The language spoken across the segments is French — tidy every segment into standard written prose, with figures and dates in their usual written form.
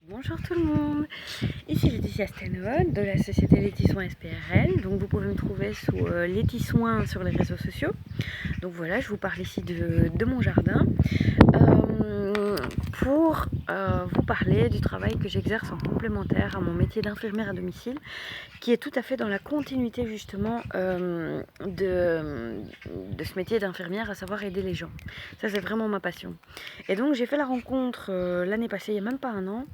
Bonjour tout le monde, ici Laetitia Stenholt de la société Laetisoin SPRL. Donc vous pouvez me trouver sous Laetisoin sur les réseaux sociaux. Donc voilà, je vous parle ici de mon jardin pour vous parler du travail que j'exerce en complémentaire à mon métier d'infirmière à domicile, qui est tout à fait dans la continuité justement de ce métier d'infirmière, à savoir aider les gens. Ça c'est vraiment ma passion. Et donc j'ai fait la rencontre l'année passée, il n'y a même pas un an,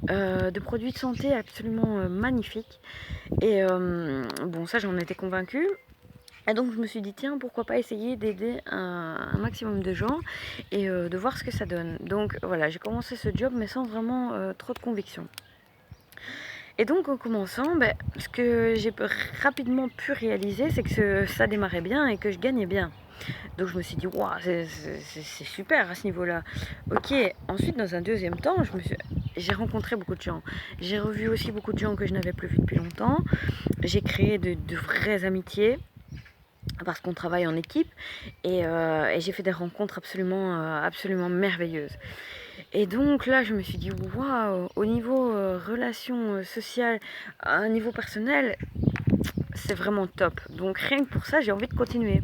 de produits de santé absolument magnifiques. Et bon, ça j'en étais convaincue. Et donc je me suis dit, tiens, pourquoi pas essayer d'aider un maximum de gens et de voir ce que ça donne. Donc voilà, j'ai commencé ce job mais sans vraiment trop de conviction. Et donc en commençant, ce que j'ai rapidement pu réaliser, c'est que ça démarrait bien et que je gagnais bien. Donc je me suis dit, waouh, c'est super à ce niveau-là. Ok, ensuite dans un deuxième temps, j'ai rencontré beaucoup de gens. J'ai revu aussi beaucoup de gens que je n'avais plus vus depuis longtemps. J'ai créé de vraies amitiés parce qu'on travaille en équipe et j'ai fait des rencontres absolument merveilleuses. Et donc là, je me suis dit, waouh, au niveau relations sociales, à un niveau personnel, c'est vraiment top. Donc rien que pour ça, j'ai envie de continuer.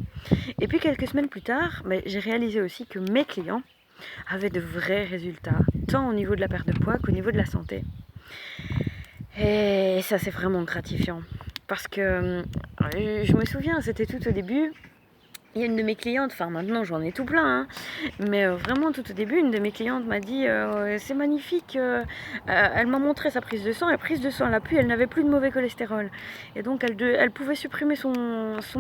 Et puis quelques semaines plus tard, j'ai réalisé aussi que mes clients avaient de vrais résultats, tant au niveau de la perte de poids qu'au niveau de la santé. Et ça, c'est vraiment gratifiant. Parce que je me souviens, c'était tout au début. Il y a une de mes clientes, enfin maintenant j'en ai tout plein, hein, mais vraiment tout au début, une de mes clientes m'a dit c'est magnifique, elle m'a montré sa prise de sang, et prise de sang à l'appui, elle n'avait plus de mauvais cholestérol. Et donc elle pouvait supprimer son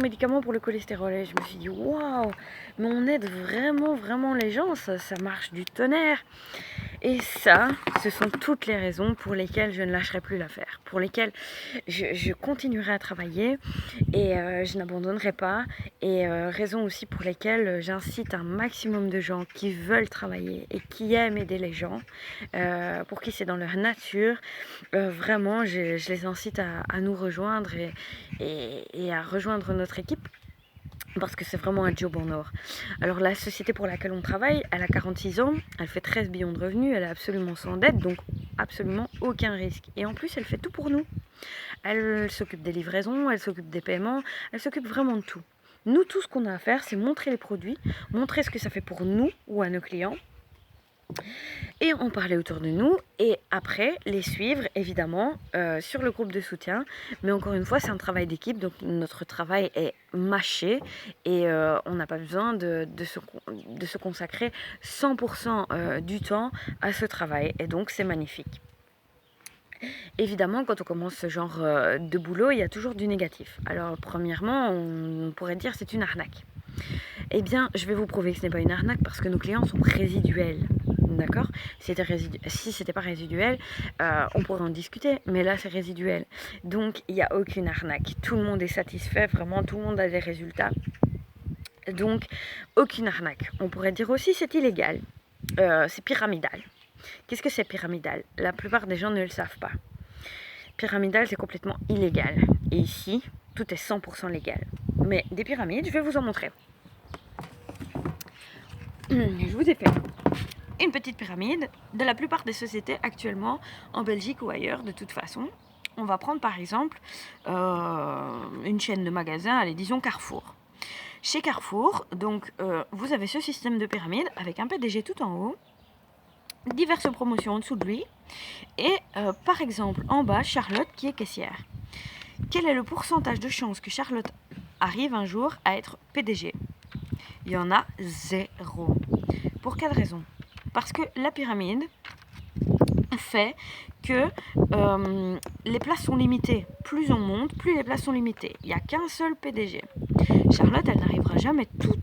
médicament pour le cholestérol. Et je me suis dit waouh, mais on aide vraiment les gens, ça marche du tonnerre. Et ça, ce sont toutes les raisons pour lesquelles je ne lâcherai plus l'affaire, pour lesquelles je continuerai à travailler et je n'abandonnerai pas. Et raisons aussi pour lesquelles j'incite un maximum de gens qui veulent travailler et qui aiment aider les gens, pour qui c'est dans leur nature. Vraiment, je les incite à nous rejoindre et à rejoindre notre équipe. Parce que c'est vraiment un job en or. Alors la société pour laquelle on travaille, elle a 46 ans, elle fait 13 billions de revenus, elle est absolument sans dette, donc absolument aucun risque. Et en plus, elle fait tout pour nous. Elle s'occupe des livraisons, elle s'occupe des paiements, elle s'occupe vraiment de tout. Nous, tout ce qu'on a à faire, c'est montrer les produits, montrer ce que ça fait pour nous ou à nos clients, et en parler autour de nous, et après les suivre évidemment sur le groupe de soutien. Mais encore une fois, c'est un travail d'équipe, donc notre travail est mâché et on n'a pas besoin de se consacrer 100% du temps à ce travail, et donc c'est magnifique. Évidemment, quand on commence ce genre de boulot, il y a toujours du négatif. Alors premièrement, on pourrait dire c'est une arnaque. Eh bien, je vais vous prouver que ce n'est pas une arnaque parce que nos clients sont résiduels. D'accord ? Si c'était pas résiduel, on pourrait en discuter, mais là c'est résiduel. Donc il n'y a aucune arnaque. Tout le monde est satisfait, vraiment tout le monde a des résultats. Donc aucune arnaque. On pourrait dire aussi c'est illégal. C'est pyramidal. Qu'est-ce que c'est pyramidal ? La plupart des gens ne le savent pas. Pyramidal, c'est complètement illégal. Et ici, tout est 100% légal. Mais des pyramides, je vais vous en montrer. Je vous ai fait une petite pyramide de la plupart des sociétés actuellement en Belgique ou ailleurs de toute façon. On va prendre par exemple une chaîne de magasins, allez disons Carrefour. Chez Carrefour, donc vous avez ce système de pyramide avec un PDG tout en haut, diverses promotions en dessous de lui et par exemple en bas Charlotte qui est caissière. Quel est le pourcentage de chances que Charlotte arrive un jour à être PDG ? Il y en a 0. Pour quelle raison ? Parce que la pyramide fait que les places sont limitées. Plus on monte, plus les places sont limitées. Il n'y a qu'un seul PDG. Charlotte, elle n'arrivera jamais tout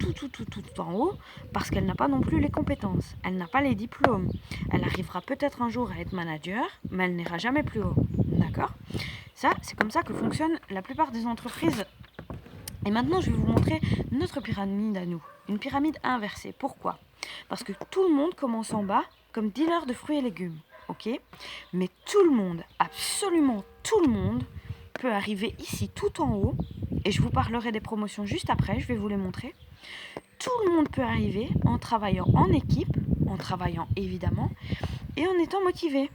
en haut parce qu'elle n'a pas non plus les compétences. Elle n'a pas les diplômes. Elle arrivera peut-être un jour à être manager, mais elle n'ira jamais plus haut. D'accord ? Ça, c'est comme ça que fonctionnent la plupart des entreprises. Et maintenant, je vais vous montrer notre pyramide à nous. Une pyramide inversée. Pourquoi ? Parce que tout le monde commence en bas comme dealer de fruits et légumes. Ok ? Mais tout le monde, absolument tout le monde, peut arriver ici tout en haut. Et je vous parlerai des promotions juste après, je vais vous les montrer. Tout le monde peut arriver en travaillant en équipe, en travaillant évidemment, et en étant motivé.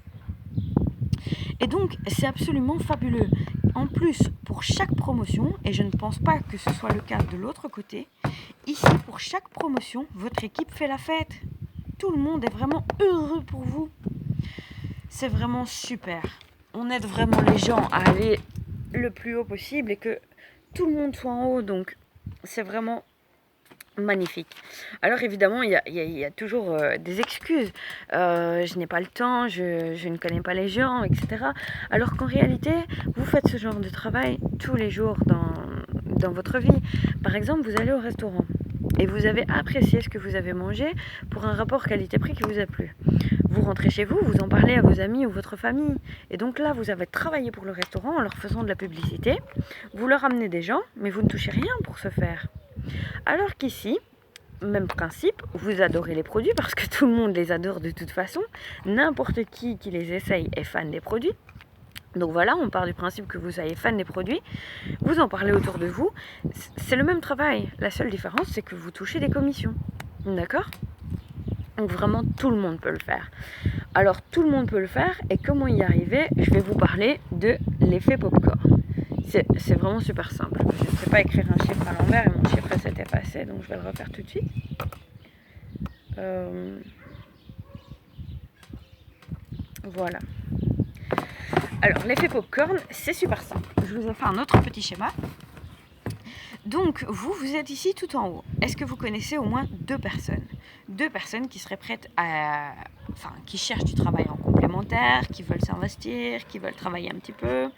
Et donc, c'est absolument fabuleux. En plus, pour chaque promotion, et je ne pense pas que ce soit le cas de l'autre côté, ici, pour chaque promotion, votre équipe fait la fête. Tout le monde est vraiment heureux pour vous. C'est vraiment super. On aide vraiment les gens à aller le plus haut possible et que tout le monde soit en haut. Donc, c'est vraiment magnifique. Alors évidemment, il y a toujours des excuses. Je n'ai pas le temps, je ne connais pas les gens, etc. Alors qu'en réalité, vous faites ce genre de travail tous les jours dans votre vie. Par exemple, vous allez au restaurant et vous avez apprécié ce que vous avez mangé pour un rapport qualité-prix qui vous a plu. Vous rentrez chez vous, vous en parlez à vos amis ou votre famille. Et donc là, vous avez travaillé pour le restaurant en leur faisant de la publicité. Vous leur amenez des gens, mais vous ne touchez rien pour ce faire. Alors qu'ici, même principe, vous adorez les produits parce que tout le monde les adore de toute façon. N'importe qui les essaye est fan des produits. Donc voilà, on part du principe que vous soyez fan des produits. Vous en parlez autour de vous. C'est le même travail. La seule différence, c'est que vous touchez des commissions. D'accord ? Donc vraiment, tout le monde peut le faire. Alors, tout le monde peut le faire. Et comment y arriver ? Je vais vous parler de l'effet popcorn. C'est vraiment super simple. Je ne sais pas écrire un chiffre à l'envers et mon chiffre s'est effacé, donc je vais le refaire tout de suite. Voilà. Alors, l'effet popcorn, c'est super simple. Je vous ai fait un autre petit schéma. Donc, vous êtes ici tout en haut. Est-ce que vous connaissez au moins deux personnes ? Deux personnes qui seraient prêtes à... Enfin, qui cherchent du travail en complémentaire, qui veulent s'investir, qui veulent travailler un petit peu,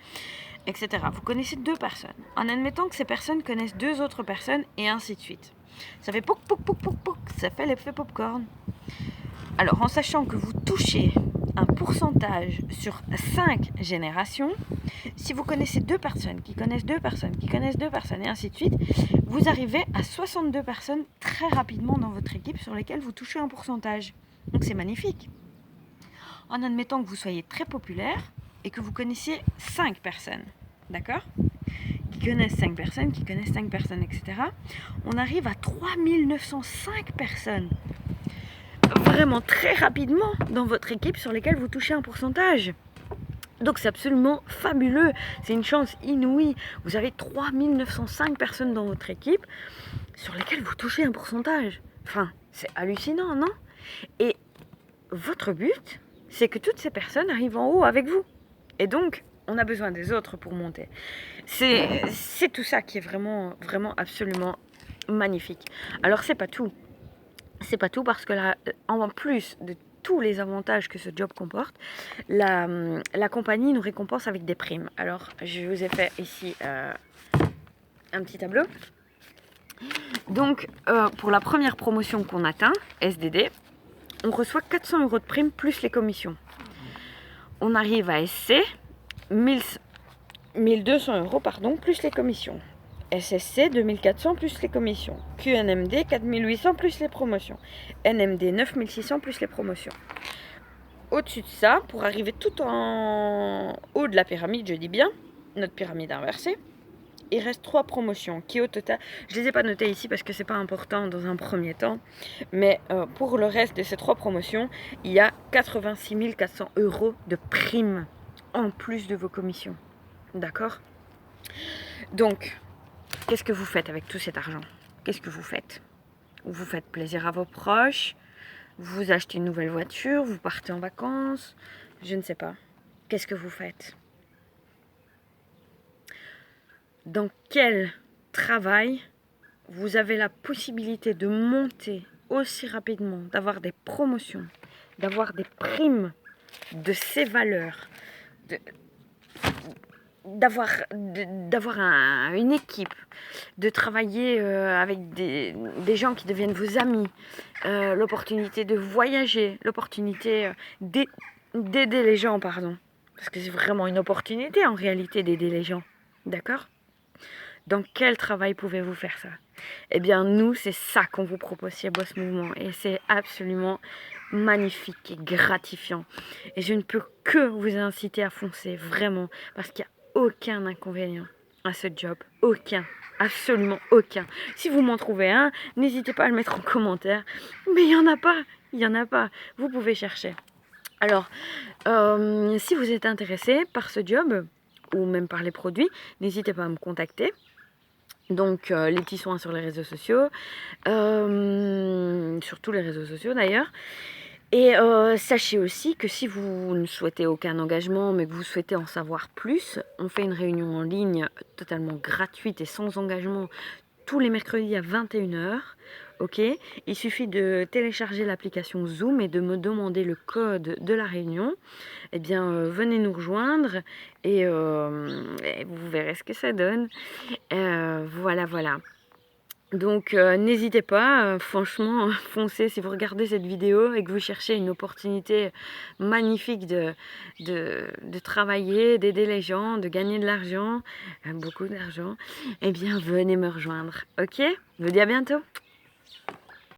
etc. Vous connaissez deux personnes. En admettant que ces personnes connaissent deux autres personnes et ainsi de suite. Ça fait poc, poc, poc, poc, poc. Ça fait l'effet popcorn. Alors, en sachant que vous touchez un pourcentage sur 5 générations, si vous connaissez deux personnes, qui connaissent deux personnes, qui connaissent deux personnes, et ainsi de suite, vous arrivez à 62 personnes très rapidement dans votre équipe sur lesquelles vous touchez un pourcentage. Donc c'est magnifique. En admettant que vous soyez très populaire et que vous connaissiez 5 personnes, d'accord ? Qui connaissent 5 personnes, qui connaissent 5 personnes, etc. On arrive à 3905 personnes. Vraiment très rapidement dans votre équipe sur lesquelles vous touchez un pourcentage. Donc c'est absolument fabuleux, c'est une chance inouïe. Vous avez 3905 personnes dans votre équipe sur lesquelles vous touchez un pourcentage. Enfin, c'est hallucinant, non ? Et votre but, c'est que toutes ces personnes arrivent en haut avec vous. Et donc, on a besoin des autres pour monter. C'est tout ça qui est vraiment, vraiment absolument magnifique. Alors c'est pas tout. C'est pas tout parce que là, en plus de tous les avantages que ce job comporte, la compagnie nous récompense avec des primes. Alors, je vous ai fait ici un petit tableau. Donc, pour la première promotion qu'on atteint, SDD, on reçoit 400 € de primes plus les commissions. On arrive à SC, 1200 € pardon, plus les commissions. SSC 2400 plus les commissions. QNMD 4800 plus les promotions. NMD 9600 plus les promotions. Au-dessus de ça, pour arriver tout en haut de la pyramide, je dis bien, notre pyramide inversée, il reste 3 promotions qui au total, je ne les ai pas notées ici parce que c'est pas important dans un premier temps, mais pour le reste de ces 3 promotions, il y a 86 400 € de primes en plus de vos commissions. D'accord ? Donc, qu'est-ce que vous faites avec tout cet argent ? Qu'est-ce que vous faites ? Vous faites plaisir à vos proches, vous achetez une nouvelle voiture, vous partez en vacances, je ne sais pas. Qu'est-ce que vous faites ? Dans quel travail vous avez la possibilité de monter aussi rapidement, d'avoir des promotions, d'avoir des primes de ces valeurs, d'avoir une équipe, de travailler avec des gens qui deviennent vos amis, l'opportunité de voyager, l'opportunité d'aider les gens, pardon. Parce que c'est vraiment une opportunité en réalité d'aider les gens. D'accord ? Dans quel travail pouvez-vous faire ça ? Eh bien, nous, c'est ça qu'on vous propose chez Boss Mouvement. Et c'est absolument magnifique et gratifiant. Et je ne peux que vous inciter à foncer, vraiment. Parce qu'il n'y a aucun inconvénient à ce job. Aucun. Absolument aucun. Si vous m'en trouvez un, n'hésitez pas à le mettre en commentaire. Mais il n'y en a pas. Il n'y en a pas. Vous pouvez chercher. Alors, si vous êtes intéressé par ce job, ou même par les produits, n'hésitez pas à me contacter. Donc, les petits soins sur les réseaux sociaux, sur tous les réseaux sociaux d'ailleurs. Et sachez aussi que si vous ne souhaitez aucun engagement, mais que vous souhaitez en savoir plus, on fait une réunion en ligne totalement gratuite et sans engagement tous les mercredis à 21h. Ok, il suffit de télécharger l'application Zoom et de me demander le code de la réunion. Eh bien, venez nous rejoindre et vous verrez ce que ça donne. Voilà, voilà. Donc n'hésitez pas, franchement, foncez si vous regardez cette vidéo et que vous cherchez une opportunité magnifique de travailler, d'aider les gens, de gagner de l'argent, beaucoup d'argent, eh bien venez me rejoindre, ok? Je vous dis à bientôt.